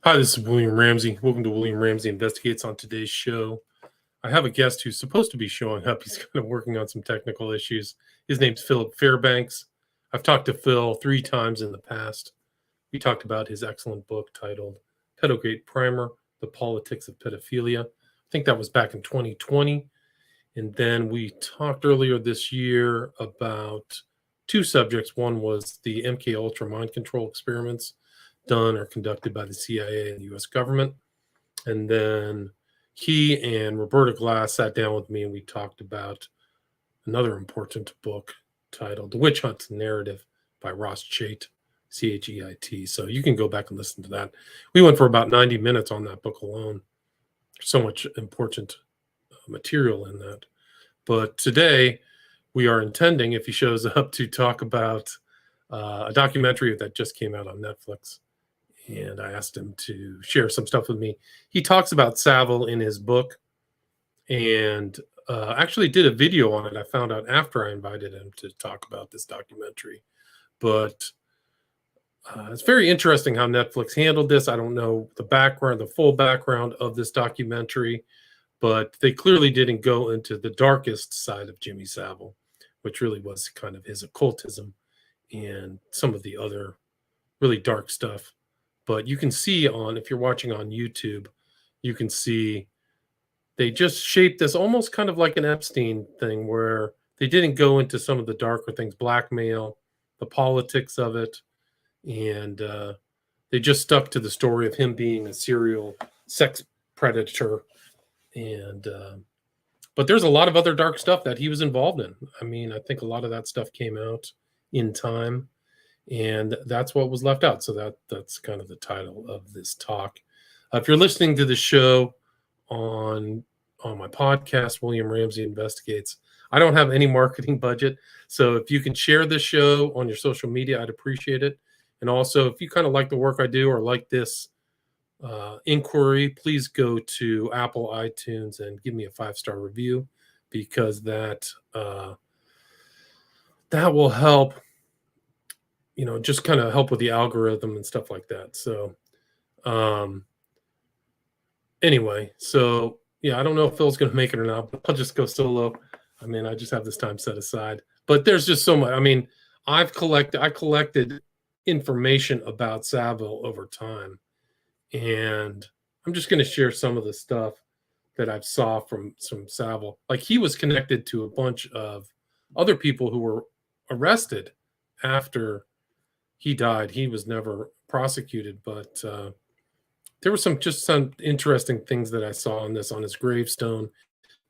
Hi, this is William Ramsey. Welcome to William Ramsey Investigates. On today's show, I have a guest who's supposed to be showing up. He's kind of working on some technical issues. His name's Philip Fairbanks. I've talked to Phil 3 times in the past. We talked about his excellent book titled Pedogate Primer, The Politics of Pedophilia. I think that was back in 2020. And then we talked earlier this year about 2 subjects. One was the MK Ultra mind control experiments done or conducted by the CIA and the U.S. government. And then he and Roberta Glass sat down with me and we talked about another important book titled The Witch Hunt Narrative by Ross Chait, C-H-E-I-T. So you can go back and listen to that. We went for about 90 minutes on that book alone. So much important material in that. But today we are intending, if he shows up, to talk about a documentary that just came out on Netflix. And I asked him to share some stuff with me. He talks about Savile in his book and actually did a video on it. I found out after I invited him to talk about this documentary. But it's very interesting how Netflix handled this. I don't know the background, the full background of this documentary, but they clearly didn't go into the darkest side of Jimmy Savile, which really was kind of his occultism and some of the other really dark stuff. But you can see if you're watching on YouTube, you can see they just shaped this almost kind of like an Epstein thing where they didn't go into some of the darker things, blackmail, the politics of it. And they just stuck to the story of him being a serial sex predator. And but there's a lot of other dark stuff that he was involved in. I mean, I think a lot of that stuff came out in time. And that's what was left out. So that's kind of the title of this talk. If you're listening to the show on my podcast, William Ramsey Investigates, I don't have any marketing budget. So if you can share this show on your social media, I'd appreciate it. And also, if you kind of like the work I do or like this inquiry, please go to Apple iTunes and give me a 5-star review, because that will help. Just kind of help with the algorithm and stuff like that. So anyway, so yeah, I don't know if Phil's going to make it or not, but I'll just go solo. I mean, I just have this time set aside. But there's just so much. I mean, I collected information about Savile over time. And I'm just going to share some of the stuff that I've saw from Savile. Like, he was connected to a bunch of other people who were arrested after he died. He was never prosecuted, but there were some interesting things that I saw on his gravestone.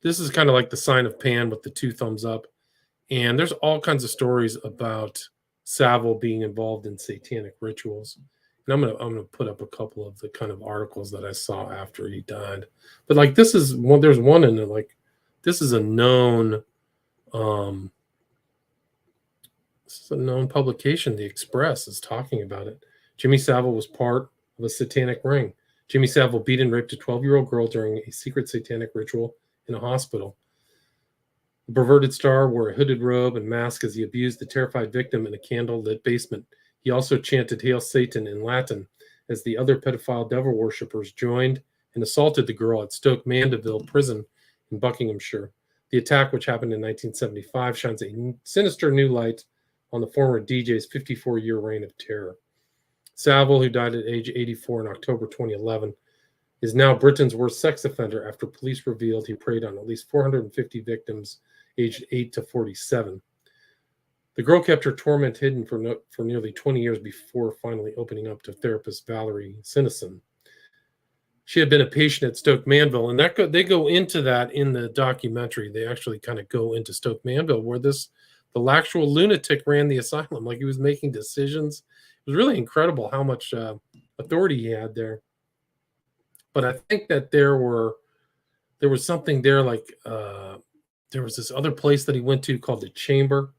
This is kind of like the sign of Pan with the 2 thumbs up. And there's all kinds of stories about Savile being involved in satanic rituals. And I'm gonna put up a couple of the kind of articles that I saw after he died. But like, this is one. There's one in it. Like, this is a known. This is a known publication. The Express is talking about it. Jimmy Savile was part of a satanic ring. Jimmy Savile beat and raped a 12-year-old girl during a secret satanic ritual in a hospital. The perverted star wore a hooded robe and mask as he abused the terrified victim in a candle-lit basement. He also chanted Hail Satan in Latin as the other pedophile devil worshippers joined and assaulted the girl at Stoke Mandeville Prison in Buckinghamshire. The attack, which happened in 1975, shines a sinister new light on the former DJ's 54-year reign of terror. Savile, who died at age 84 in October 2011, is now Britain's worst sex offender after police revealed he preyed on at least 450 victims aged 8 to 47. The girl kept her torment hidden for nearly 20 years before finally opening up to therapist Valerie Sinison. She had been a patient at Stoke Mandeville, and they go into that in the documentary. They actually kind of go into Stoke Mandeville, where the actual lunatic ran the asylum. Like, he was making decisions. It was really incredible how much authority he had there. But I think that there was something there, like there was this other place that he went to called the Chamber.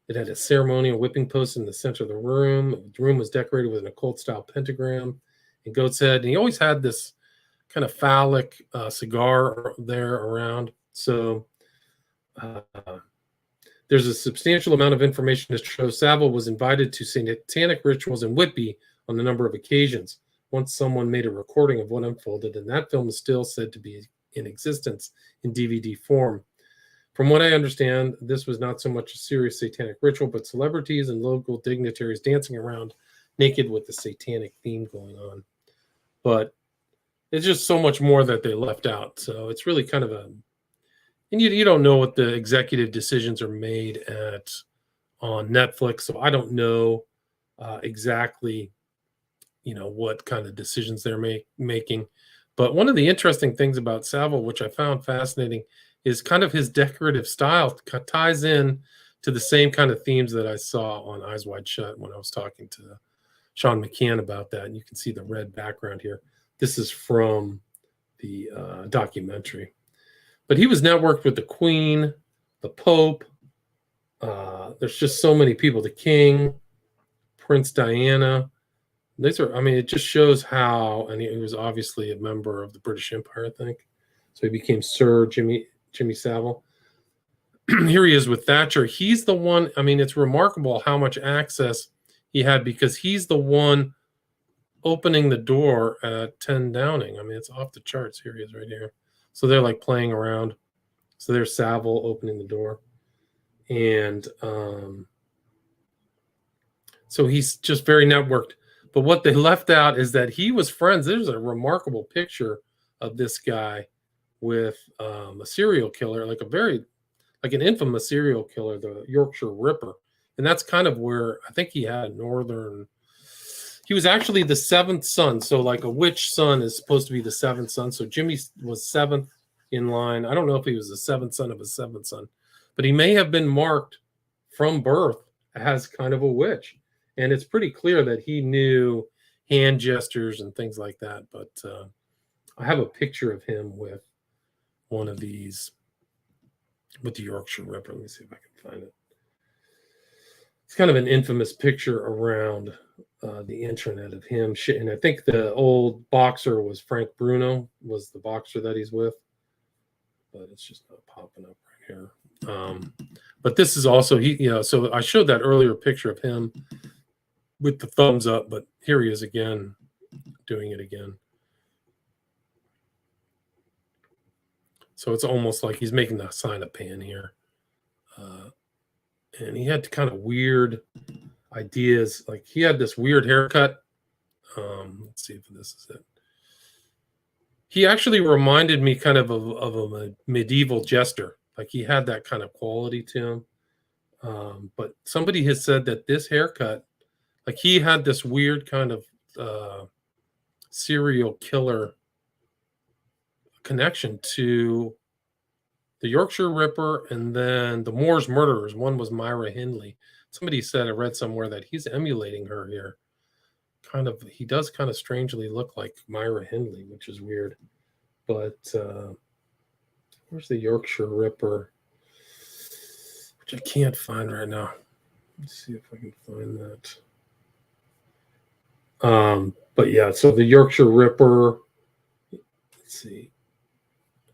It had a ceremonial whipping post in the center of the room. The room was decorated with an occult-style pentagram and goat's head. And he always had this kind of phallic cigar there around. So there's a substantial amount of information to show Savile was invited to satanic rituals in Whitby on a number of occasions. once someone made a recording of what unfolded, and that film is still said to be in existence in DVD form. From what I understand, this was not so much a serious satanic ritual, but celebrities and local dignitaries dancing around naked with the satanic theme going on. But it's just so much more that they left out. So it's really kind of and you don't know what the executive decisions are made on Netflix. So I don't know exactly, what kind of decisions they're making. But one of the interesting things about Savile, which I found fascinating, is kind of his decorative style ties in to the same kind of themes that I saw on Eyes Wide Shut when I was talking to Sean McCann about that. And you can see the red background here. This is from the documentary. But he was networked with the Queen, the Pope. There's just so many people. The King, Prince Diana. It just shows how, and he was obviously a member of the British Empire, I think. So he became Sir Jimmy Savile. Here he is with Thatcher. He's the one, it's remarkable how much access he had because he's the one opening the door at 10 Downing. It's off the charts. Here he is right here. So they're like playing around. So there's Savile opening the door. And so he's just very networked. But what they left out is that he was friends. There's a remarkable picture of this guy with a serial killer, like an infamous serial killer, the Yorkshire Ripper. And that's kind of where I think he had he was actually the seventh son. So like a witch son is supposed to be the seventh son. So Jimmy was seventh in line. I don't know if he was the seventh son of a seventh son, but he may have been marked from birth as kind of a witch. And it's pretty clear that he knew hand gestures and things like that. But I have a picture of him with one of these, with the Yorkshire Ripper. Let me see if I can find it. It's kind of an infamous picture around the internet of him. And I think the old boxer was Frank Bruno, was the boxer that he's with. But it's just not popping up right here. But this is also, so I showed that earlier picture of him with the thumbs up, but here he is again, doing it again. So it's almost like he's making the sign of pan here. And he had kind of weird ideas. Like he had this weird haircut. Let's see if this is it. He actually reminded me kind of a medieval jester. Like he had that kind of quality to him. But somebody has said that this haircut, like he had this weird kind of serial killer connection to the Yorkshire Ripper and then the Moors murderers. One was Myra Hindley. Somebody said, I read somewhere that he's emulating her here. He does kind of strangely look like Myra Hindley, which is weird. But where's the Yorkshire Ripper? Which I can't find right now. Let's see if I can find that. But yeah, so the Yorkshire Ripper, let's see.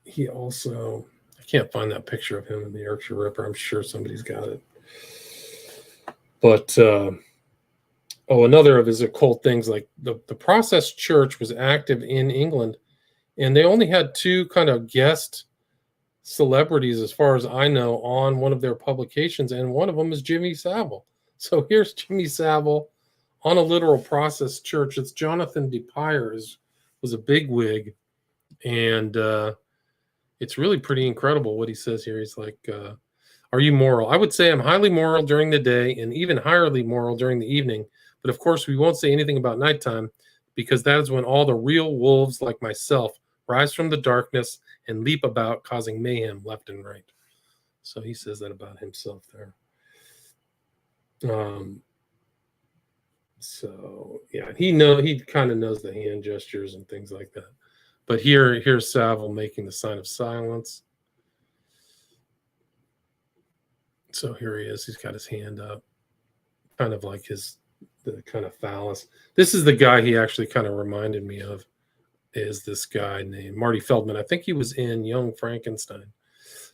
He also, I can't find that picture of him in the Yorkshire Ripper. I'm sure somebody's got it. But another of his occult things, like the Process Church was active in England, and they only had two kind of guest celebrities, as far as I know, on one of their publications, and one of them is Jimmy Savile. So here's Jimmy Savile on a literal Process Church. It's Jonathan DePire was a bigwig, and it's really pretty incredible what he says here. He's like, are you moral? I would say I'm highly moral during the day and even highly moral during the evening. But of course, we won't say anything about nighttime because that is when all the real wolves like myself rise from the darkness and leap about, causing mayhem left and right. So he says that about himself there. So yeah, he kind of knows the hand gestures and things like that. But here's Savile making the sign of silence. So here he is. He's got his hand up, kind of like the kind of phallus. This is the guy he actually kind of reminded me of, is this guy named Marty Feldman. I think he was in Young Frankenstein.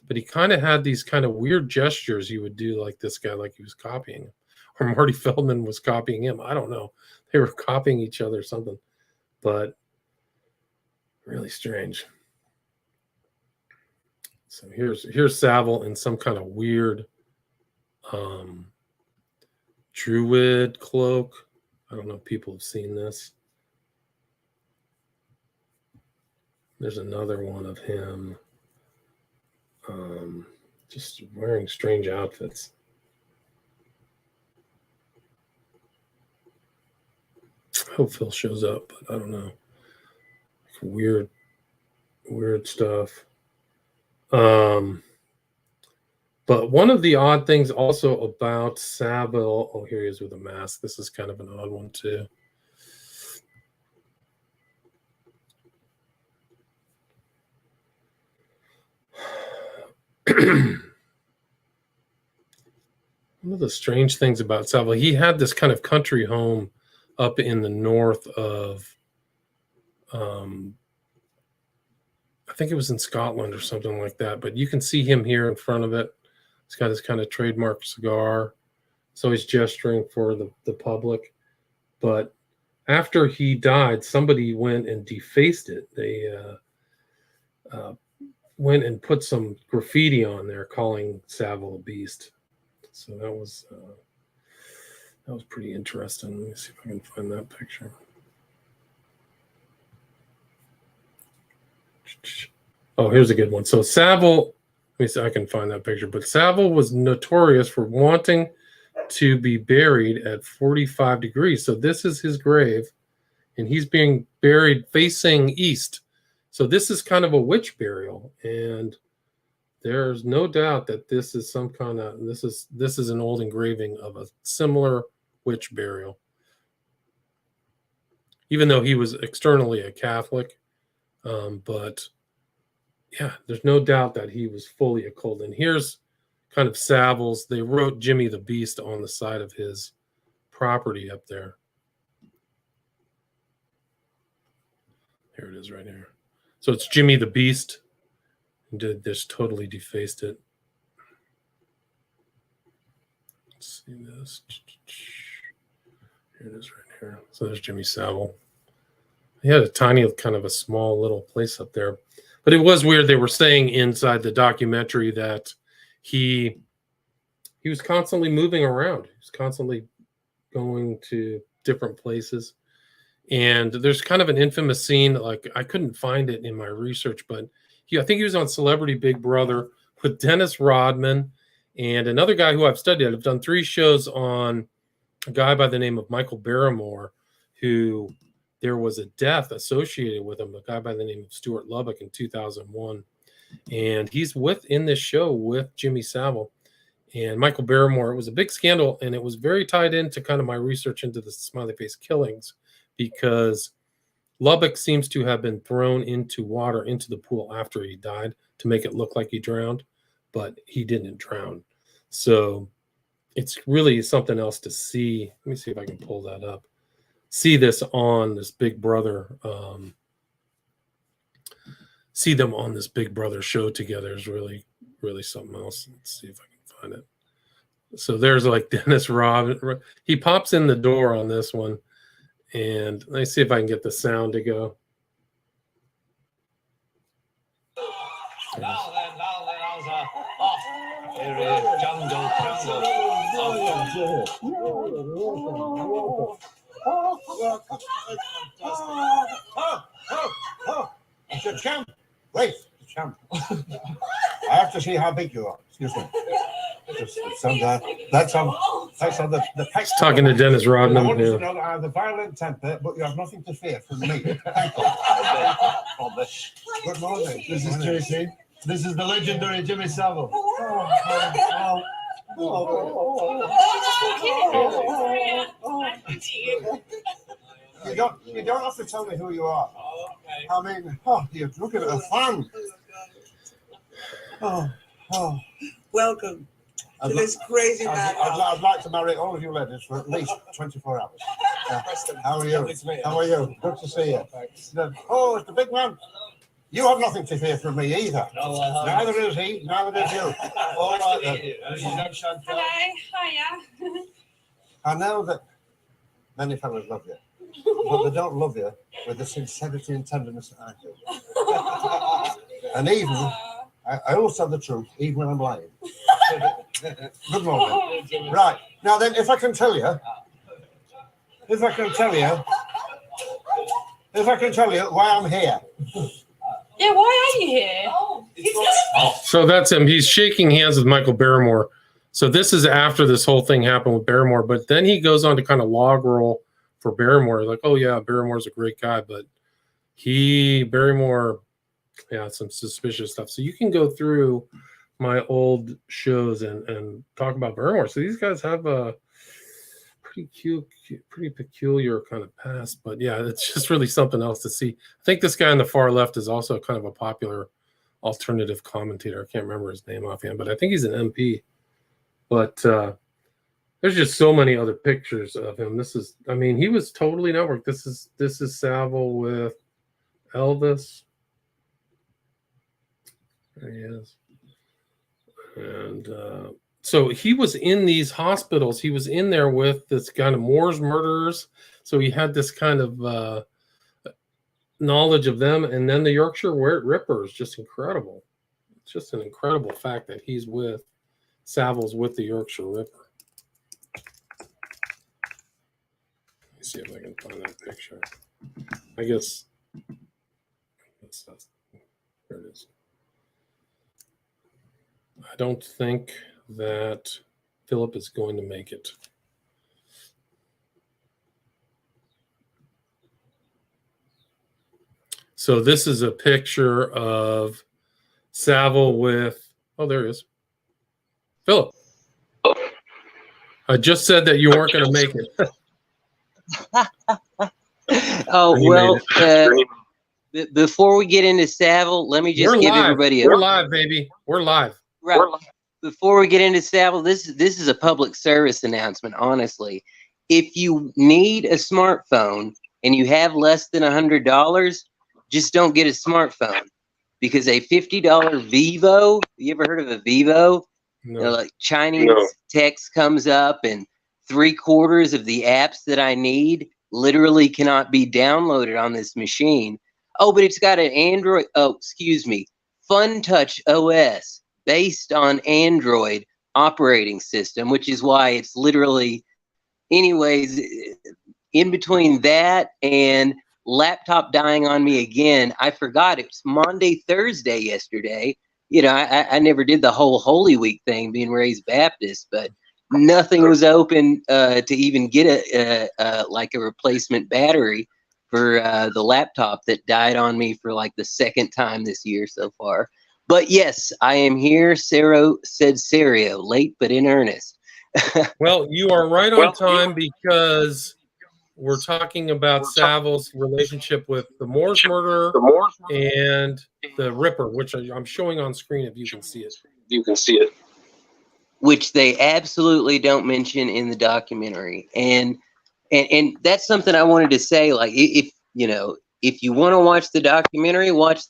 But he kind of had these kind of weird gestures he would do, like this guy, like he was copying him. Or Marty Feldman was copying him. I don't know. They were copying each other or something. but really strange. So here's Savile in some kind of weird druid cloak. I don't know if people have seen this. There's another one of him just wearing strange outfits. I hope Phil shows up, but I don't know. Weird stuff. But one of the odd things also about Savile, oh, here he is with a mask. This is kind of an odd one too. One of the strange things about Savile, he had this kind of country home up in the north of, I think it was in Scotland or something like that. But you can see him here in front of it. He's got his kind of trademark cigar. So he's gesturing for the public. But after he died, somebody went and defaced it. They went and put some graffiti on there calling Savile a beast. So that was pretty interesting. Let me see if I can find that picture. Oh, here's a good one. So Savile, let me see if I can find that picture. But Savile was notorious for wanting to be buried at 45 degrees. So this is his grave, and he's being buried facing east. So this is kind of a witch burial, and there's no doubt that this is some kind of this is an old engraving of a similar witch burial. Even though he was externally a Catholic, but yeah, there's no doubt that he was fully occult. And here's kind of Savile's. They wrote Jimmy the Beast on the side of his property up there. Here it is right here. So it's Jimmy the Beast. Did this totally defaced it. Let's see this. Here it is right here. So there's Jimmy Savile. He had a tiny, kind of a small little place up there. But it was weird. They were saying inside the documentary that he was constantly moving around. He was constantly going to different places. And there's kind of an infamous scene, like I couldn't find it in my research, but I think he was on Celebrity Big Brother with Dennis Rodman and another guy who I've studied. I've done 3 shows on a guy by the name of Michael Barrymore, who there was a death associated with him, a guy by the name of Stuart Lubbock in 2001. And he's in this show with Jimmy Savile and Michael Barrymore. It was a big scandal, and it was very tied into kind of my research into the smiley face killings, because Lubbock seems to have been thrown into water into the pool after he died to make it look like he drowned, but he didn't drown. So it's really something else to see. Let me see if I can pull that up. See this on this Big Brother. See them on this Big Brother show together is really, really something else. Let's see if I can find it. So there's like Dennis Robin. He pops in the door on this one. And let me see if I can get the sound to go. Now then, here is jungle. It's a champ. Wait, the champ. I have to see how big you are. Excuse me. That's on the text. Talking to Dennis Rodman. I want you to know that I have a violent temper, but you have nothing to fear from me. Thank you. Good morning. This is JC. This is the legendary Jimmy Savile. You don't have to tell me who you are. I mean, you're looking at a fan. Welcome to this crazy man. I'd like to marry all of you ladies for at least 24 hours. How are you? How are you? Good to see you. Oh, it's the big man. You have nothing to fear from me either. No, neither is he, neither is you. All right, then. Hello, hiya. I know that many fellas love you, but they don't love you with the sincerity and tenderness that I do. And even, I always tell the truth, even when I'm lying. Good morning. Right, now then, if I can tell you why I'm here. Yeah, why are you here? So that's him. He's shaking hands with Michael Barrymore. So this is after this whole thing happened with Barrymore, but then he goes on to kind of log roll for Barrymore. Like, oh yeah, Barrymore's a great guy, but Barrymore, yeah, some suspicious stuff. So you can go through my old shows and talk about Barrymore. So these guys have a pretty peculiar kind of past, but yeah, it's just really something else to see. I think this guy on the far left is also kind of a popular alternative commentator. I can't remember his name offhand, but I think he's an MP. But there's just so many other pictures of him. He was totally networked. This is Savile with Elvis. There he is. And so he was in these hospitals. He was in there with this kind of Moore's murderers. So he had this kind of knowledge of them. And then the Yorkshire Ripper is just incredible. It's just an incredible fact that he's with Savile's with the Yorkshire Ripper. Let me see if I can find that picture. I guess there it is. I don't think that Philip is going to make it. So this is a picture of Savile with, oh, there he is. Philip. I just said that you weren't going to make it. Oh, well, before we get into Savile, let me just give everybody We're live, baby. We're live. Right. Before we get into Savile, this is a public service announcement, honestly. If you need a smartphone and you have less than $100, just don't get a smartphone. Because a $50 Vivo, you ever heard of a Vivo? No. Like Chinese text comes up and 3/4 of the apps that I need literally cannot be downloaded on this machine. Oh, but it's got an Android, Fun Touch OS based on Android operating system, which is why it's literally, anyways, in between that and laptop dying on me again, I forgot it was Monday, Thursday yesterday. You know, I never did the whole Holy Week thing, being raised Baptist, but nothing was open to even get a replacement battery for the laptop that died on me for like the second time this year so far. But yes, I am here. Sarah said Serio, late but in earnest. Well, you are right on time because we're talking about Savile's relationship with the Moore's murderer and the Ripper, which I'm showing on screen if you can see it. Which they absolutely don't mention in the documentary. And that's something I wanted to say. Like, if you want to watch the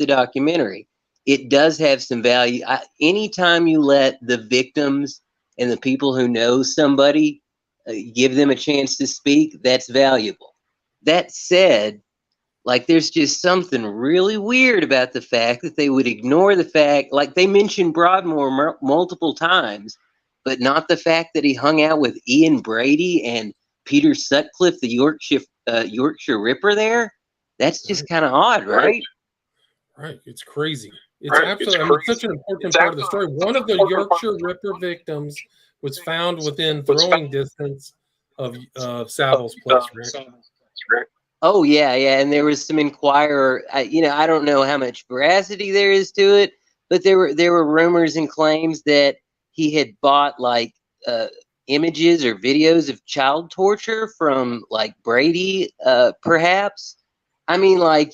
documentary. It does have some value. Anytime you let the victims and the people who know somebody give them a chance to speak, that's valuable. That said, like, there's just something really weird about the fact that they would ignore the fact, like they mentioned Broadmoor multiple times, but not the fact that he hung out with Ian Brady and Peter Sutcliffe, the Yorkshire Ripper there. That's just kind of odd, right? Right. It's crazy. It's absolutely such an important part of the story. One of the Yorkshire Ripper victims was found within throwing distance of Savile's place, right? Oh yeah, and there was some Inquirer. I don't know how much veracity there is to it, but there were rumors and claims that he had bought like images or videos of child torture from like Brady, perhaps. I mean, like,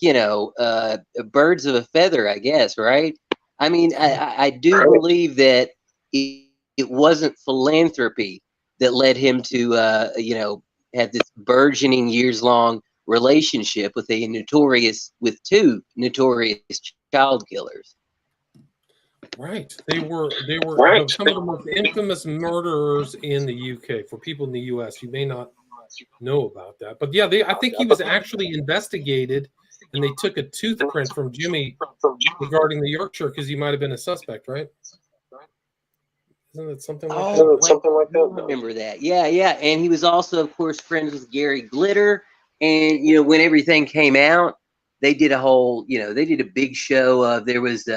birds of a feather, I guess, right? I mean, I do believe that it wasn't philanthropy that led him to, have this burgeoning years-long relationship with two notorious child killers. Right. They were some of the most infamous murderers in the UK. For people in the US, you may not know about that. But yeah, I think he was actually investigated, and they took a tooth print from Jimmy regarding the Yorkshire because he might have been a suspect, right? Isn't it something like that? I remember that. Yeah, yeah. And he was also, of course, friends with Gary Glitter. And, you know, when everything came out, they did a whole, you know, they did a big show of, there was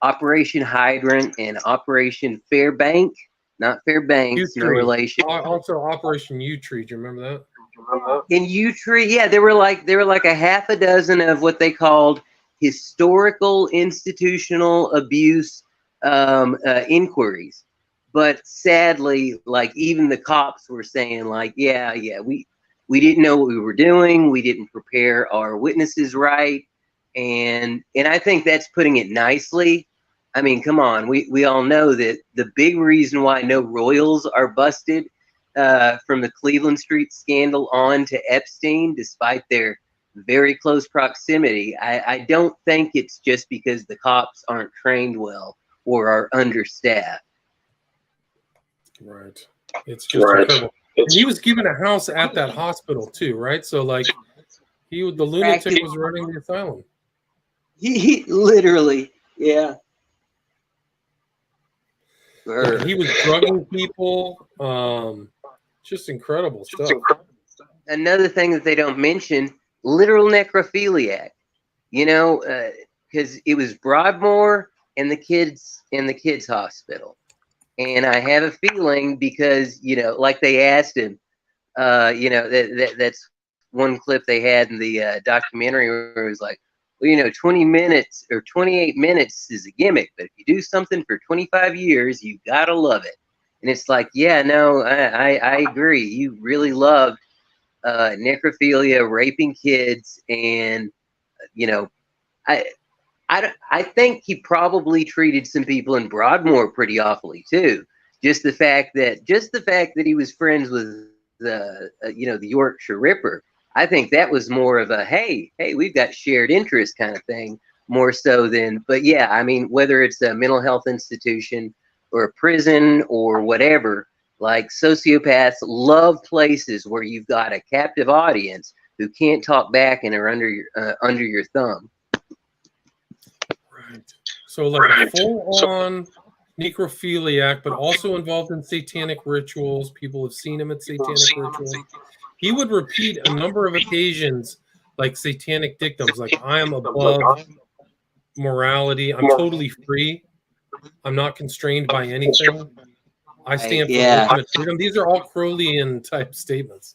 Operation Hydrant and Operation Fairbank. Not Fairbanks, no relation. Also Operation U Tree. Do you remember that? In U Tree, yeah, there were like a half a dozen of what they called historical institutional abuse inquiries. But sadly, like even the cops were saying, like, yeah, we didn't know what we were doing. We didn't prepare our witnesses right, and I think that's putting it nicely. I mean, come on, we all know that the big reason why no royals are busted from the Cleveland Street scandal on to Epstein, despite their very close proximity, I don't think it's just because the cops aren't trained well or are understaffed. Right. It's just incredible. And he was given a house at that hospital too, right? So like the lunatic was running the asylum. He literally, yeah. He was drugging people. Just incredible stuff. Another thing that they don't mention, literal necrophiliac. You know, because it was Broadmoor and the kids hospital. And I have a feeling because, you know, like they asked him, you know, that's one clip they had in the documentary where it was like, well, you know, 20 minutes or 28 minutes is a gimmick, but if you do something for 25 years, you gotta love it. And it's like, yeah, no, I agree. You really loved necrophilia, raping kids, and, you know, I think he probably treated some people in Broadmoor pretty awfully too. Just the fact that he was friends with you know, the Yorkshire Ripper. I think that was more of a hey, we've got shared interest kind of thing, more so than. But yeah, I mean, whether it's a mental health institution or a prison or whatever, like sociopaths love places where you've got a captive audience who can't talk back and are under your thumb. Right. So like a full-on necrophiliac, but also involved in satanic rituals. People have seen him at satanic rituals. He would repeat a number of occasions like satanic dictums, like I am above morality. I'm totally free. I'm not constrained by anything. I stand for ultimate freedom. These are all Crowleyan type statements.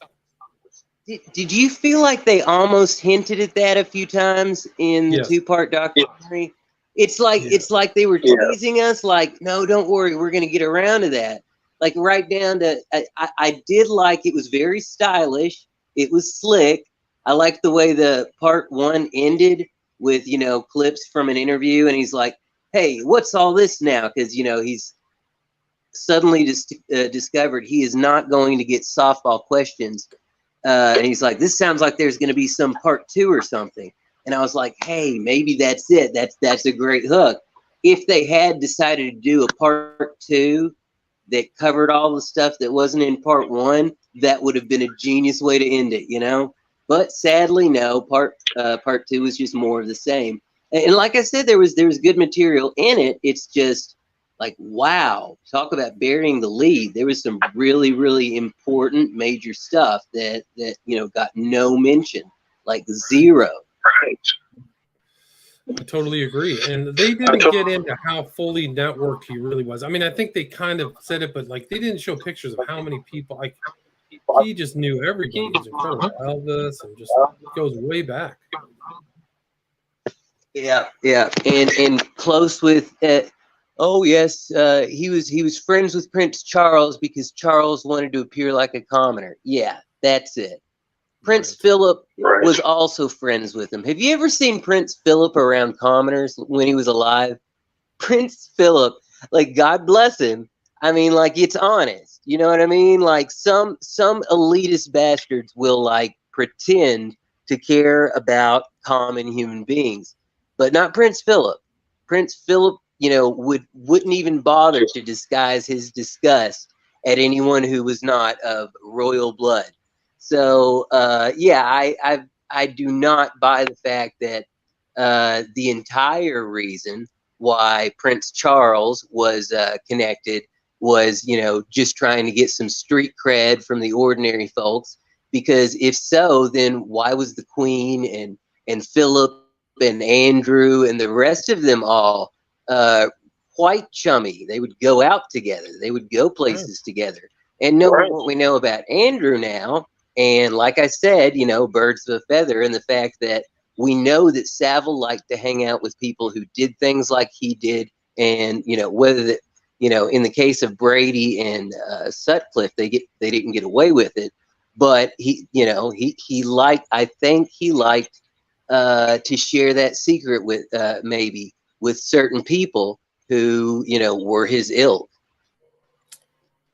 Did you feel like they almost hinted at that a few times in the two-part documentary? It's like they were teasing us, like, no, don't worry, we're going to get around to that. Like right down to, I did like, it was very stylish. It was slick. I liked the way the part one ended with, you know, clips from an interview. And he's like, hey, what's all this now? Because, you know, he's suddenly discovered he is not going to get softball questions. And he's like, this sounds like there's going to be some part two or something. And I was like, hey, maybe that's it. That's a great hook. If they had decided to do a part two that covered all the stuff that wasn't in part one, that would have been a genius way to end it, you know? But sadly, no, part two was just more of the same. And like I said, there was good material in it. It's just like, wow, talk about burying the lead. There was some really, really important major stuff that you know, got no mention, like zero. Right. I totally agree. And they didn't get into how fully networked he really was. I mean, I think they kind of said it, but like they didn't show pictures of how many people. Like he just knew everybody. It was incredible. Elvis, and just goes way back. Yeah, and close with. Oh yes, he was friends with Prince Charles because Charles wanted to appear like a commoner. Yeah, that's it. Prince Philip was also friends with him. Have you ever seen Prince Philip around commoners when he was alive? Prince Philip, like, God bless him. I mean, like, it's honest. You know what I mean? Like some elitist bastards will like pretend to care about common human beings, but not Prince Philip. Prince Philip, you know, wouldn't even bother to disguise his disgust at anyone who was not of royal blood. So yeah, I do not buy the fact that the entire reason why Prince Charles was connected was, you know, just trying to get some street cred from the ordinary folks. Because if so, then why was the Queen and Philip and Andrew and the rest of them all quite chummy? They would go out together. They would go places together. And knowing what we know about Andrew now, and like I said, you know, birds of a feather, and the fact that we know that Savile liked to hang out with people who did things like he did, and you know, whether that, you know, in the case of Brady and Sutcliffe, they didn't get away with it, but he, you know, he liked, I think he liked to share that secret with maybe with certain people who, you know, were his ilk.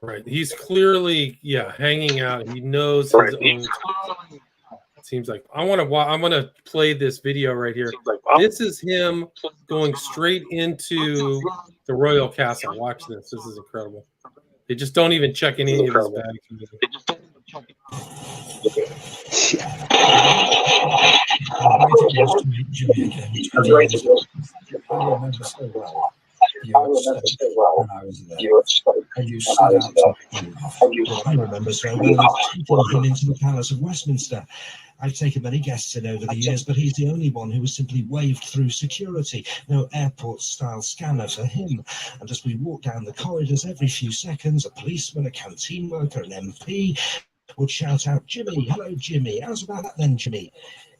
Right. He's clearly, yeah, hanging out. He knows his own. Seems like I want to play this video right here. This is him going straight into the royal castle. Watch this. This is incredible. They just don't even check any of his bags. I remember so well. You upset when I was there, and you set out to pick him off. What I remember so well is taking him into the Palace of Westminster. I've taken many guests in over the years, but he's the only one who was simply waved through security. No airport-style scanner for him. And as we walked down the corridors, every few seconds, a policeman, a canteen worker, an MP would shout out, "Jimmy, hello, Jimmy. How's about that then, Jimmy?"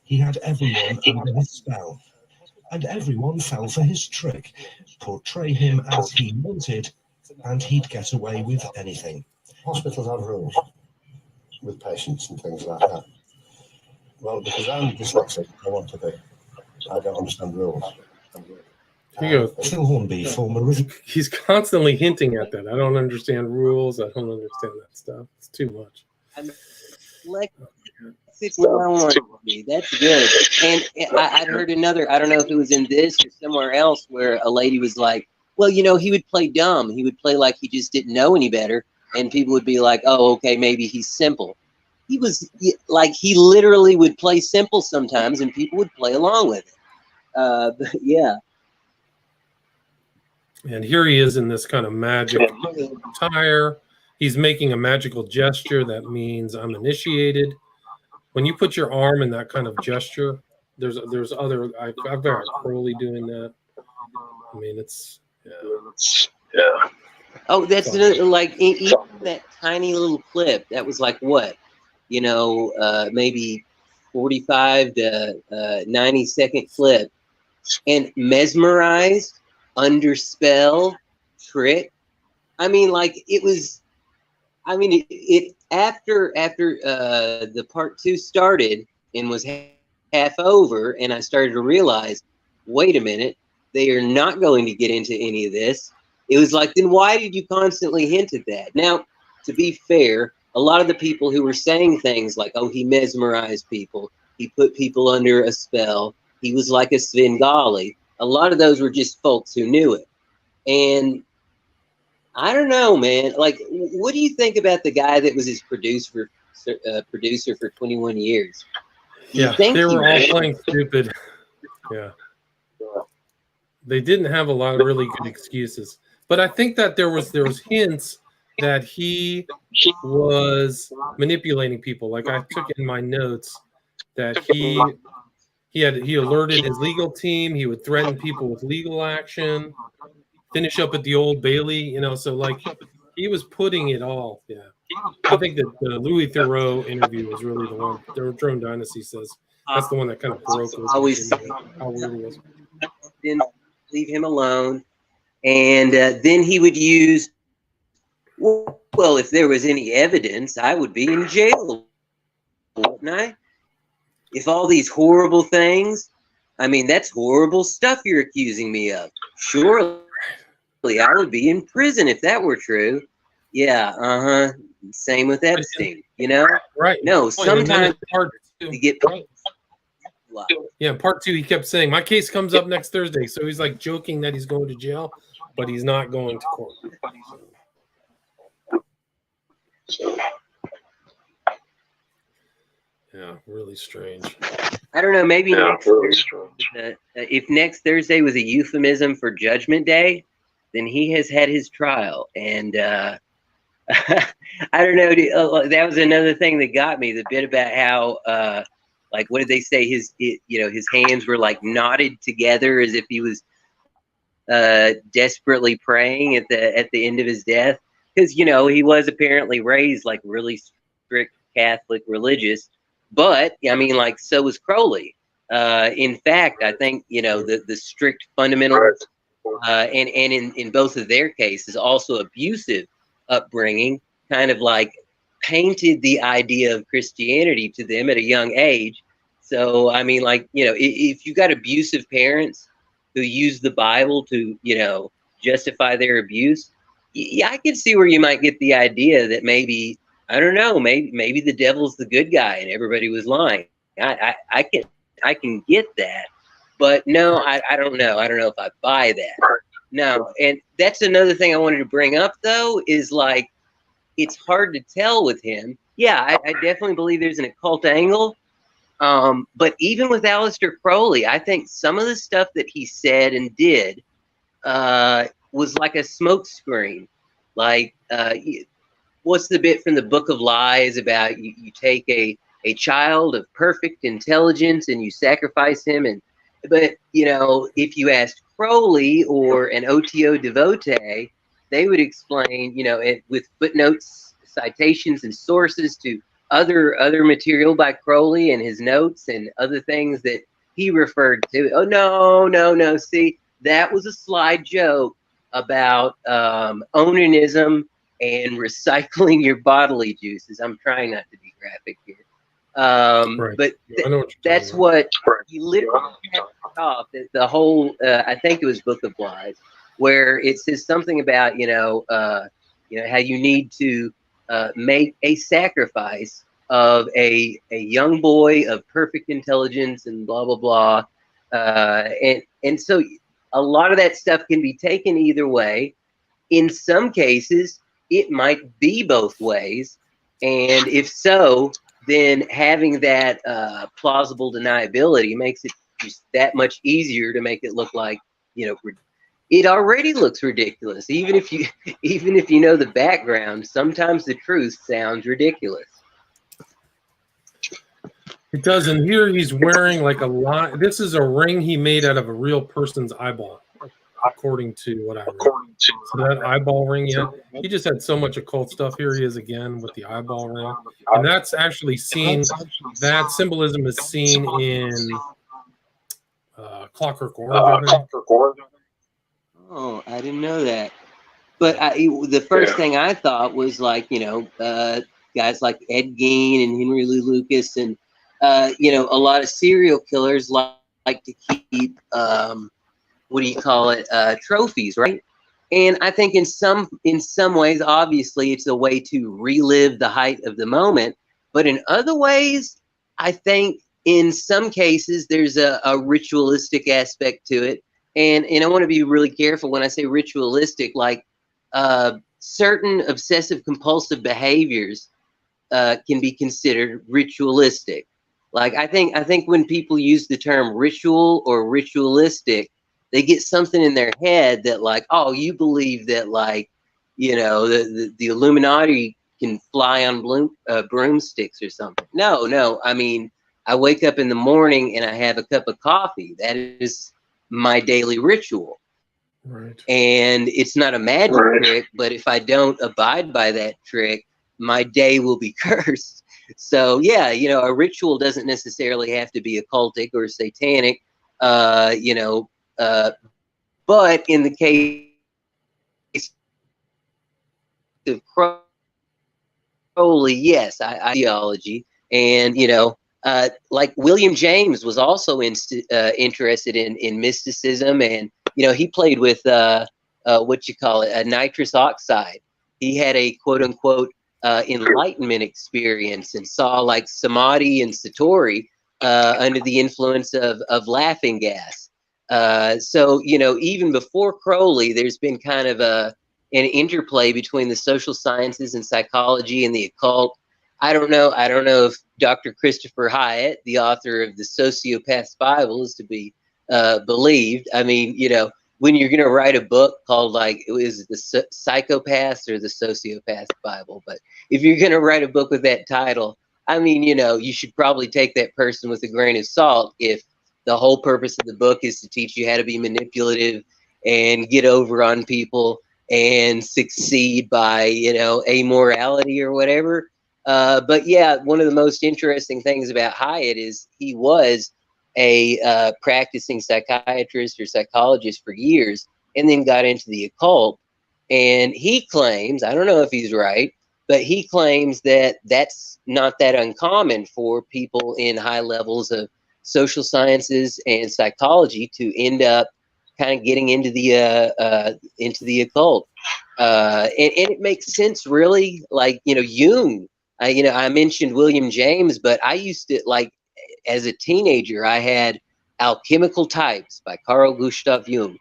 He had everyone under his spell. And everyone fell for his trick. Portray him as he wanted, and he'd get away with anything. Hospitals have rules with patients and things like that. Well, because I'm dyslexic, I want to be. I don't understand rules. Here you go. Phil Hornby, former... He's constantly hinting at that. I don't understand rules. I don't understand that stuff. It's too much. That's what I want to be. That's good. And I'd heard another, I don't know if it was in this or somewhere else, where a lady was like, well, you know, he would play dumb. He would play like he just didn't know any better. And people would be like, oh, okay, maybe he's simple. He was like, he literally would play simple sometimes, and people would play along with it. But yeah. And here he is in this kind of magic attire. He's making a magical gesture that means I'm initiated. When you put your arm in that kind of gesture, there's other. I've got Crowley doing that. I mean, it's yeah. Oh, that's another, like even that tiny little clip. That was like what, you know, maybe 45 to 90-second clip, and mesmerized, under spell, trick. I mean, like it was. I mean, it after the part 2 started and was half over, and I started to realize, wait a minute, they are not going to get into any of this. It was like, then why did you constantly hint at that? Now, to be fair, a lot of the people who were saying things like, oh, he mesmerized people, he put people under a spell, he was like a Svengali, a lot of those were just folks who knew it. And I don't know, man. Like, what do you think about the guy that was his producer for 21 years? Yeah, they were all playing stupid. Yeah. They didn't have a lot of really good excuses. But I think that there was hints that he was manipulating people. Like I took in my notes that he alerted his legal team, he would threaten people with legal action, finish up at the Old Bailey, you know, so like he was putting it all. Yeah. I think that the Louis Theroux interview was really the one. The Drone Dynasty says that's the one that kind of broke always how weird it was. Didn't leave him alone. And then he would use, well, if there was any evidence, I would be in jail, wouldn't I? If all these horrible things, I mean, that's horrible stuff you're accusing me of. Surely I would be in prison if that were true. Yeah, same with Epstein, you know? Right. No, sometimes you get part 2, he kept saying, my case comes up next Thursday. So he's like joking that he's going to jail, but he's not going to court. Yeah, really strange. I don't know. Maybe if next Thursday was a euphemism for Judgment Day, then he has had his trial. And I don't know. That was another thing that got me. The bit about how, like, what did they say? His hands were like knotted together as if he was desperately praying at the end of his death, because he was apparently raised like really strict Catholic religious. But I mean, like, so was Crowley. In fact, I think the strict fundamentalists, and in both of their cases, also abusive upbringing, kind of like painted the idea of Christianity to them at a young age. So I mean, like, if you got abusive parents who use the Bible to justify their abuse, yeah, I could see where you might get the idea that maybe, I don't know, maybe the devil's the good guy and everybody was lying. I can get that, but no, I don't know. I don't know if I buy that. No, and that's another thing I wanted to bring up though, is like, it's hard to tell with him. Yeah, I definitely believe there's an occult angle. But even with Aleister Crowley, I think some of the stuff that he said and did was like a smokescreen. Like, what's the bit from the Book of Lies about you take a child of perfect intelligence and you sacrifice him? But if you asked Crowley or an OTO devotee, they would explain, with footnotes, citations, and sources to other material by Crowley and his notes and other things that he referred to. Oh, no. See, that was a sly joke about onanism and recycling your bodily juices. I'm trying not to be graphic here. Right. But that's about. what he literally off the whole, I think it was Book of Lies, where it says something about, how you need to make a sacrifice of a young boy of perfect intelligence and blah, blah, blah. And so a lot of that stuff can be taken either way. In some cases, it might be both ways. And if so, then having that plausible deniability makes it just that much easier to make it look like, it already looks ridiculous. Even if you know the background, sometimes the truth sounds ridiculous. It does, and here he's wearing like a lot. This is a ring he made out of a real person's eyeball, according to what I read. So that eyeball ring, yeah, he just had so much occult stuff. Here he is again with the eyeball ring, and that's actually seen. That symbolism is seen in Clockwork Orange. Oh, I didn't know that. But the first thing I thought was like, guys like Ed Gein and Henry Lee Lucas and, a lot of serial killers like to keep, trophies, right? And I think in some ways, obviously, it's a way to relive the height of the moment. But in other ways, I think in some cases, there's a ritualistic aspect to it. And I want to be really careful when I say ritualistic, like certain obsessive compulsive behaviors can be considered ritualistic. Like I think when people use the term ritual or ritualistic, they get something in their head that like, oh, you believe that like, the Illuminati can fly on broomsticks or something. No. I mean, I wake up in the morning and I have a cup of coffee. That is my daily ritual. Right. And it's not a magic trick, but if I don't abide by that trick, my day will be cursed. So yeah, a ritual doesn't necessarily have to be occultic or satanic, but in the case of Crowley, yes, ideology, and like William James was also interested in mysticism, and he played with nitrous oxide. He had a quote unquote enlightenment experience and saw like samadhi and satori under the influence of laughing gas. So even before Crowley, there's been kind of an interplay between the social sciences and psychology and the occult. I don't know if Dr. Christopher Hyatt, the author of the Sociopath's Bible, is to be believed. I mean, you know, when you're going to write a book called, like, it was the Psychopaths or the Sociopath's Bible, but if you're going to write a book with that title, I mean, you know, you should probably take that person with a grain of salt if the whole purpose of the book is to teach you how to be manipulative and get over on people and succeed by, you know, amorality or whatever. But yeah, one of the most interesting things about Hyatt is he was a practicing psychiatrist or psychologist for years and then got into the occult. And he claims, I don't know if he's right, but he claims that that's not that uncommon for people in high levels of social sciences and psychology to end up kind of getting into the occult. And it makes sense, really. Like, you know, Jung, you know, I mentioned William James, but I used to, like, as a teenager, I had Alchemical Types by Carl Gustav Jung.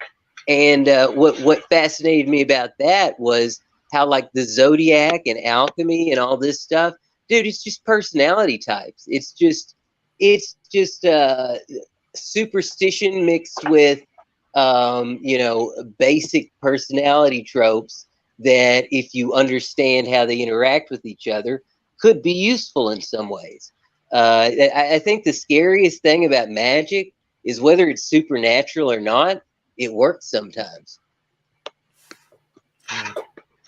And what fascinated me about that was how, like, the zodiac and alchemy and all this stuff, dude, it's just personality types. It's just superstition mixed with, you know, basic personality tropes that, if you understand how they interact with each other, could be useful in some ways. I think the scariest thing about magic is whether it's supernatural or not, it works sometimes.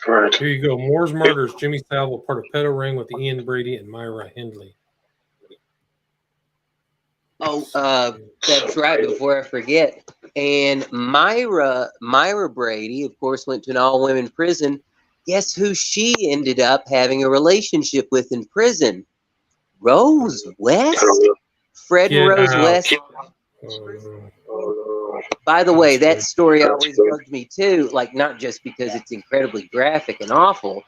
Right. Here you go. Moore's Murders, Jimmy Savile, part of Pedo Ring with Ian Brady and Myra Hindley. Oh, that's right. Before I forget, and Myra Brady, of course, went to an all-women prison. Guess who she ended up having a relationship with in prison? Rose West? Fred and Rose West. By the way, that story always bugged me too, like, not just because it's incredibly graphic and awful,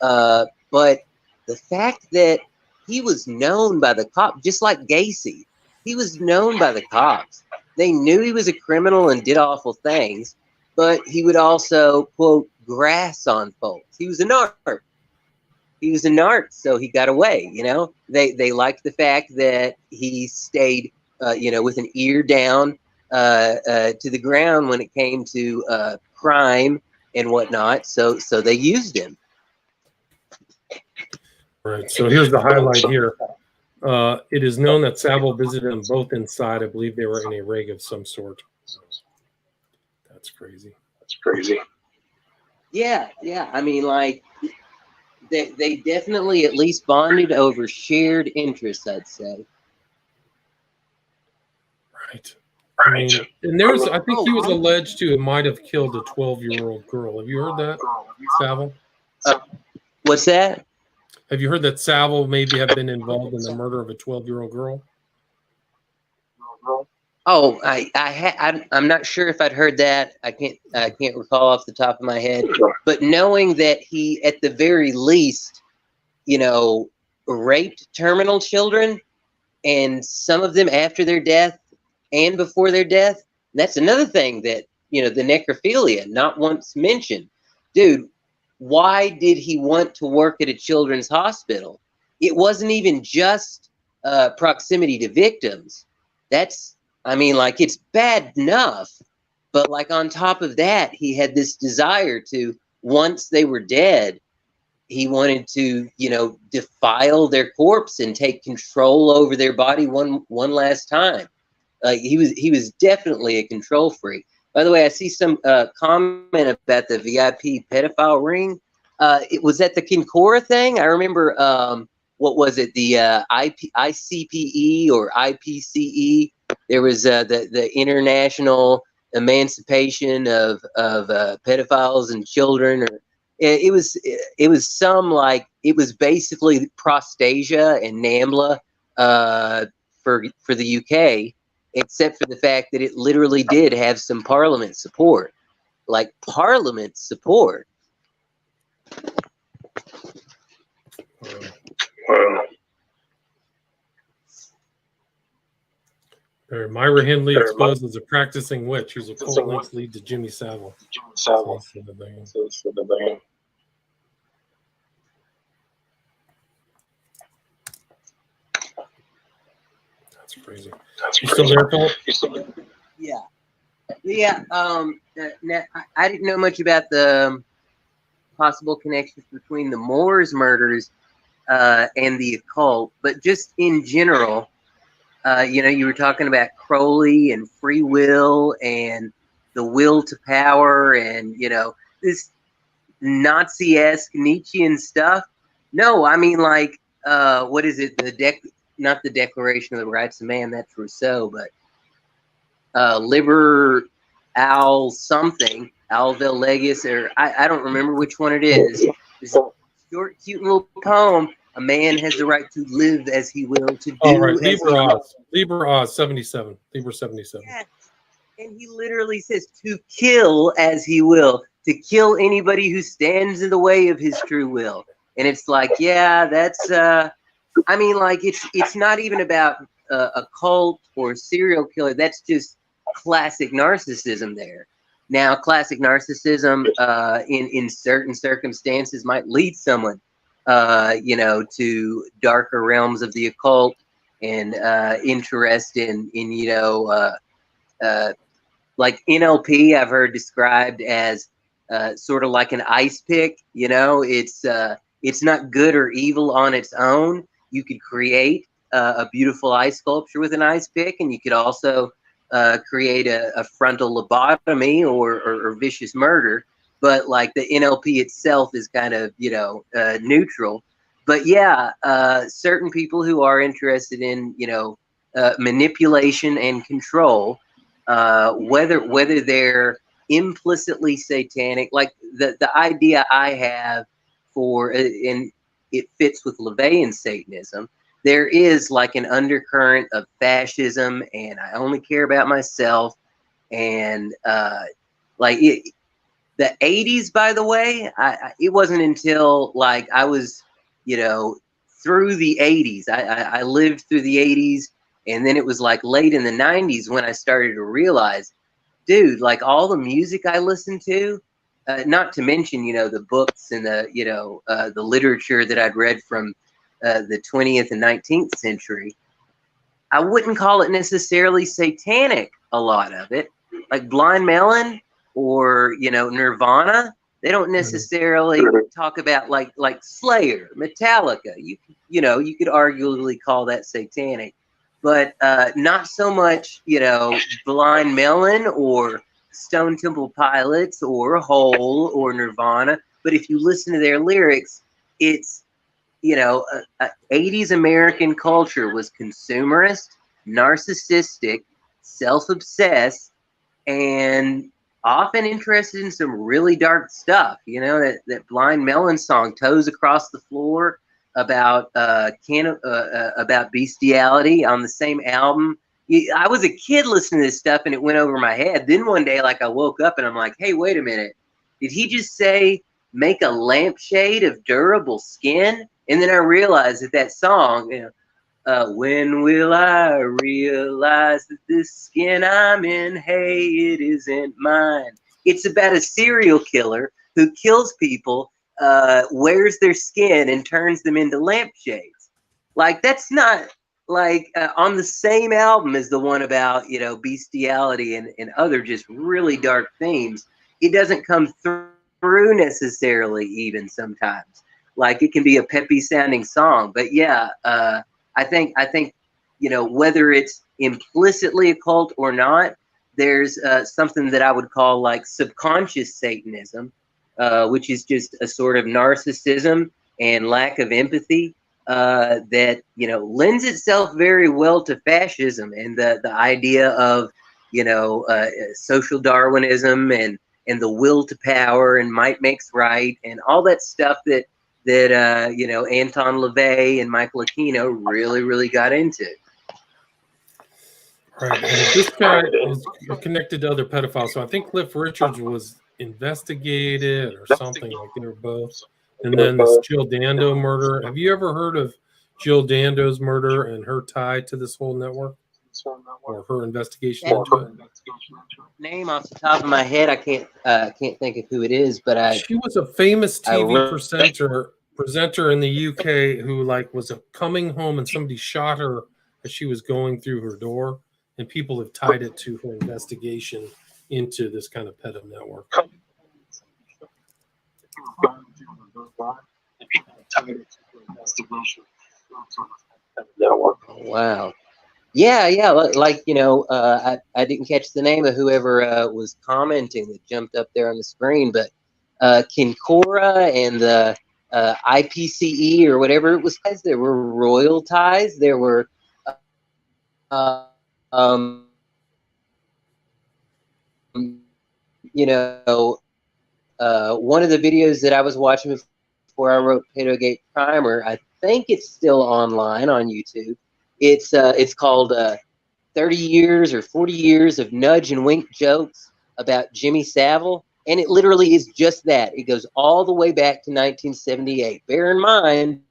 but the fact that he was known by the cops, just like Gacy. He was known by the cops. They knew he was a criminal and did awful things, but he would also, quote, grass on folks. He was a narc. He was a narc, so he got away, you know? They liked the fact that he stayed, you know, with an ear down to the ground when it came to crime and whatnot, so they used him. Right, so here's the highlight here. It is known that Savile visited them both inside. I believe they were in a rig of some sort. That's crazy. Yeah. I mean, like, they definitely at least bonded over shared interests, I'd say. Right. I mean, and there's, I think he was alleged to have might have killed a 12-year-old girl. Have you heard that, Savile? What's that? Have you heard that Savile maybe have been involved in the murder of a 12-year-old girl? Oh, I'm not sure if I'd heard that. I can't recall off the top of my head. But knowing that he, at the very least, you know, raped terminal children, and some of them after their death and before their death, that's another thing that, you know, the necrophilia, not once mentioned. Dude, why did he want to work at a children's hospital? It wasn't even just proximity to victims. That's, I mean, like, it's bad enough, but, like, on top of that, he had this desire to, once they were dead, he wanted to, you know, defile their corpse and take control over their body one last time. He was definitely a control freak. By the way, I see some comment about the VIP pedophile ring. It was at the Kincora thing. I remember, what was it? The ICPE or IPCE. There was the International Emancipation of Pedophiles and Children. Or it was some, like, it was basically Prostasia and NAMBLA for the UK. Except for the fact that it literally did have some Parliament support. Like, Parliament support. Myra Hindley exposed as a practicing witch whose occult links lead to Jimmy Savile. That's crazy. You still there, Philip? Yeah. Yeah. Now, I didn't know much about the possible connections between the Moors murders and the occult, but just in general, you were talking about Crowley and free will and the will to power and, this Nazi-esque Nietzschean stuff. No, I mean, like, what is it? Not the Declaration of the Rights of Man, that's Rousseau, but Liber Al something, Alvel Legis, or I don't remember which one it is. It's a short, cute little poem. A man has the right to live as he will, to do as he will. Liber Oz 77. Liber 77. Yes. And he literally says to kill as he will, to kill anybody who stands in the way of his true will. And it's like, yeah, that's I mean, like, it's not even about a cult or serial killer. That's just classic narcissism there. Now, classic narcissism in certain circumstances might lead someone, to darker realms of the occult and interest in like NLP. I've heard described as sort of like an ice pick. It's not good or evil on its own. You could create a beautiful ice sculpture with an ice pick, and you could also create a frontal lobotomy or vicious murder. But like the NLP itself is kind of, neutral. But yeah, certain people who are interested in, manipulation and control, whether they're implicitly satanic, like the idea I have for, and it fits with LaVeyan Satanism, there is like an undercurrent of fascism and I only care about myself. And the 80s, by the way, it wasn't until like I was, through the 80s. I lived through the 80s, and then it was like late in the 90s when I started to realize, dude, like all the music I listened to, not to mention, the books and the literature that I'd read from the 20th and 19th century, I wouldn't call it necessarily satanic, a lot of it. Like Blind Melon or Nirvana, they don't necessarily talk about like Slayer, Metallica. You could arguably call that satanic, but not so much Blind Melon or Stone Temple Pilots or Hole or Nirvana. But if you listen to their lyrics, it's 80s American culture was consumerist, narcissistic, self-obsessed, and often interested in some really dark stuff. That Blind Melon song, Toes Across the Floor, about bestiality on the same album. I was a kid listening to this stuff and it went over my head. Then one day, like, I woke up and I'm like, hey, wait a minute. Did he just say make a lampshade of durable skin? And then I realized that song, when will I realize that this skin I'm in, hey, it isn't mine. It's about a serial killer who kills people, wears their skin and turns them into lampshades. Like, that's not like on the same album as the one about, bestiality and other just really dark themes. It doesn't come through necessarily, even sometimes. Like, it can be a peppy sounding song, but yeah, I think whether it's implicitly occult or not, there's something that I would call like subconscious Satanism, which is just a sort of narcissism and lack of empathy that lends itself very well to fascism and the idea of social Darwinism and the will to power and might makes right and all that stuff that Anton LaVey and Michael Aquino really got into. Right. And this guy is connected to other pedophiles. So I think Cliff Richards was investigated or something, like they were both. And then this Jill Dando murder. Have you ever heard of Jill Dando's murder and her tie to this whole network? Or her investigation into it? Name off the top of my head, I can't think of who it is, but she was a famous TV presenter in the UK who like was coming home and somebody shot her as she was going through her door, and people have tied it to her investigation into this kind of pedo network. Wow. Yeah, yeah. Like, you know, I didn't catch the name of whoever was commenting that jumped up there on the screen, but Kincora and the IPCE or whatever it was, there were royal ties. There were, uh, um, you know, one of the videos that I was watching before I wrote Pedogate Primer, I think it's still online on YouTube. It's called 30 years or 40 years of nudge and wink jokes about Jimmy Savile. And it literally is just that. It goes all the way back to 1978. Bear in mind,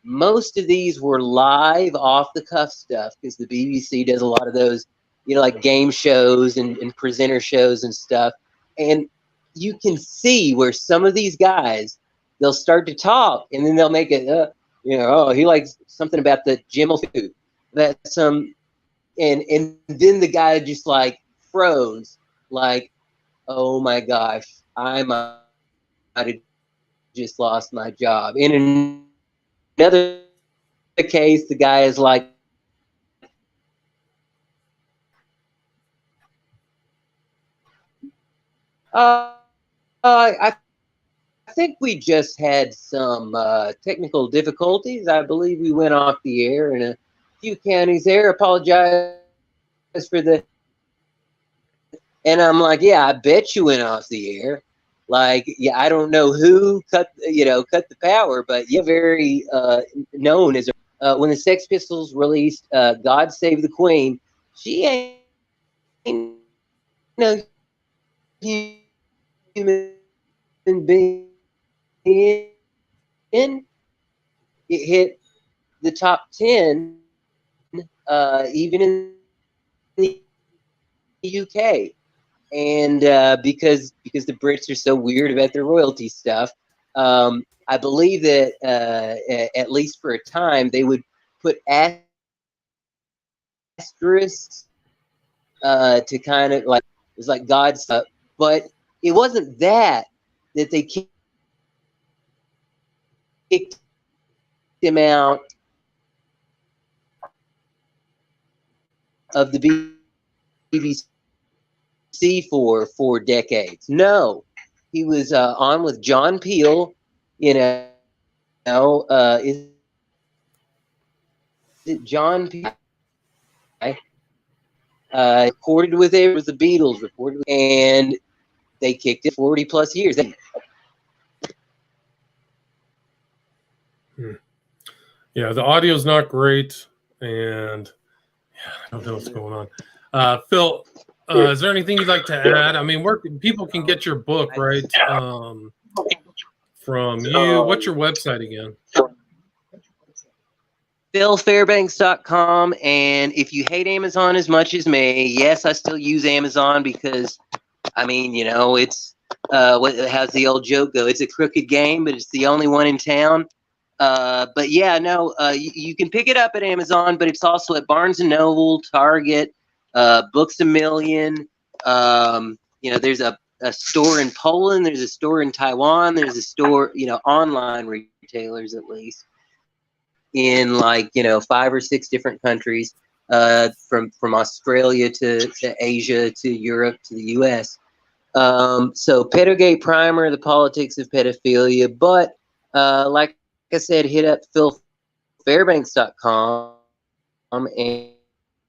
most of these were live off the cuff stuff because the BBC does a lot of those, you know, like game shows and presenter shows and stuff. And you can see where some of these guys, they'll start to talk and then they'll make it, you know, oh, he likes something about the Jim food. That's some, and then the guy just like froze, like, oh my gosh, I might have just lost my job. In another case, the guy is like, I think we just had some technical difficulties. I believe we went off the air in a few counties there. Apologize for the. And I'm like, yeah, I bet you went off the air. Like, yeah, I don't know who cut the power, but yeah, very known as when the Sex Pistols released "God Save the Queen." She ain't no human being. It hit the top 10, even in the UK. And because the Brits are so weird about their royalty stuff, I believe that at least for a time they would put asterisks to kind of like it was like God's stuff, but it wasn't that they kicked him out of the BBC for 4 decades. No, he was on with John Peel. You know, is it John Peel? Recorded with it was the Beatles. Recorded, and they kicked it 40 plus years. Yeah, the audio's not great, and yeah, I don't know what's going on. Phil, is there anything you'd like to add? I mean, where people can get your book, right? From you. What's your website again? PhilFairbanks.com. And if you hate Amazon as much as me, yes, I still use Amazon because, I mean, you know, it's how's the old joke go? It's a crooked game, but it's the only one in town. But yeah, no, you can pick it up at Amazon, but it's also at Barnes & Noble, Target, Books A Million. You know, there's a store in Poland. There's a store in Taiwan. There's a store, you know, online retailers at least in like, you know, 5 or 6 different countries, from Australia to Asia to Europe to the US. So Pedogate Primer, the politics of pedophilia. But like I said, hit up PhilFairbanks.com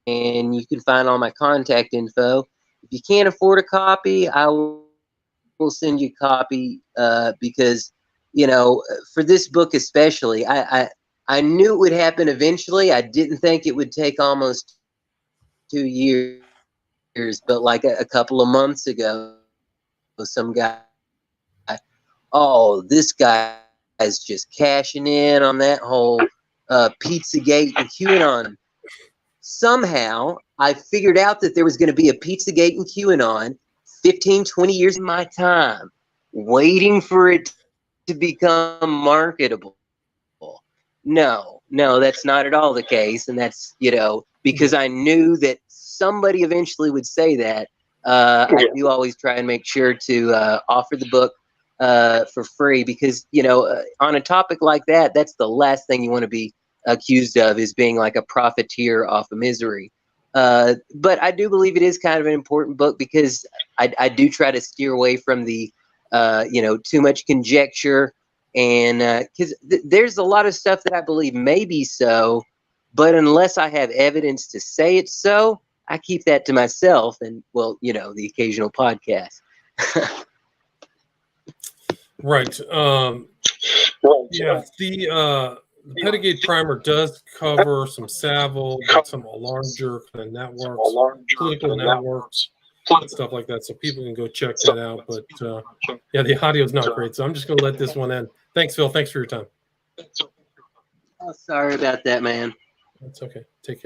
and you can find all my contact info. If you can't afford a copy, I will send you a copy because, you know, for this book especially, I knew it would happen eventually. I didn't think it would take almost 2 years, but like a couple of months ago, some guy, oh, this guy is just cashing in on that whole Pizzagate and QAnon. Somehow, I figured out that there was going to be a Pizzagate and QAnon 15, 20 years of my time, waiting for it to become marketable. No, no, that's not at all the case. And that's, because I knew that somebody eventually would say that. I do always try and make sure to offer the book for free because, on a topic like that, that's the last thing you want to be accused of, is being like a profiteer off of misery. But I do believe it is kind of an important book because I do try to steer away from the, too much conjecture. And because there's a lot of stuff that I believe may be so, but unless I have evidence to say it's so, I keep that to myself and, the occasional podcast. Right. Yeah, the Pedigate primer does cover some Savile, some larger kind of networks, political networks, stuff like that. So people can go check that out. But yeah, the audio is not great. So I'm just going to let this one end. Thanks, Phil. Thanks for your time. Oh, sorry about that, man. That's okay. Take care.